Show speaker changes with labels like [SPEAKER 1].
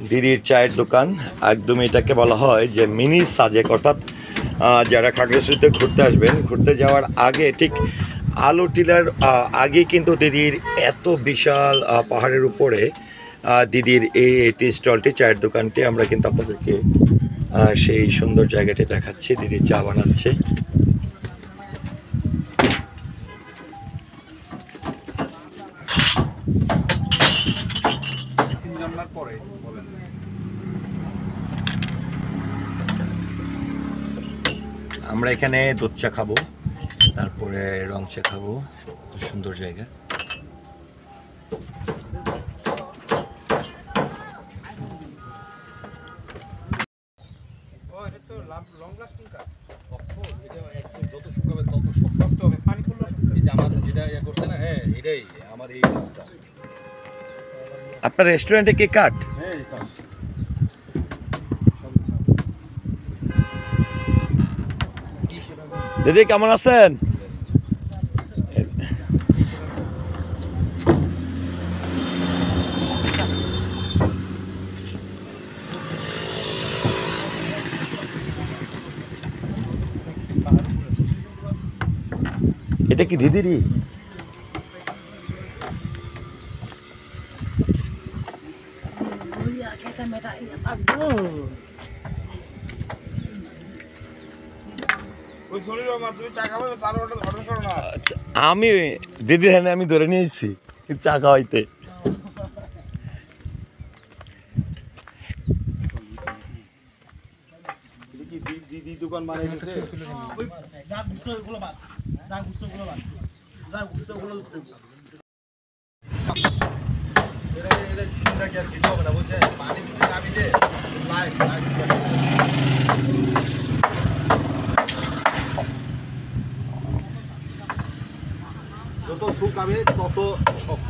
[SPEAKER 1] দিদির চায়ের দোকান। একদম এটাকে বলা হয় যে মিনি সাজেক, অর্থাৎ যারা খাগড়াছড়িতে ঘুরতে আসবেন, ঘুরতে যাওয়ার আগে ঠিক আলো টিলার আগে কিন্তু দিদির এত বিশাল পাহাড়ের উপরে দিদির এই টি স্টলটি, চায়ের দোকানটি আমরা কিন্তু আপনাদেরকে সেই সুন্দর জায়গাটি দেখাচ্ছি। দিদি চা বানাচ্ছে। আমরা এখানে দুধ চা খাবো, তারপরে রং চা খাবো। সুন্দর জায়গা।
[SPEAKER 2] যত শুকাবে তত শক্ত হবে, পানি পড়লে এই যে আমার যেটা ইয়ে করছে না, হ্যাঁ এটাই আমার এই কাজটা।
[SPEAKER 1] আপনার রেস্টুরেন্টে কি কাঠ?
[SPEAKER 2] হ্যাঁ কাঠ।
[SPEAKER 1] দিদি কেমন আছেন? এটা কি দিদিরই? আমি দিদির হ্যাঁ আমি ধরে নিয়েছি চা খাওয়াইতে।
[SPEAKER 2] দিদি দোকান বানাইতেছে। এটা চিন্তা কি আর কিছু হবে না, বুঝছেন? পানি দিতে নামি যে লাইট যত শুকাবে তত শক্ত।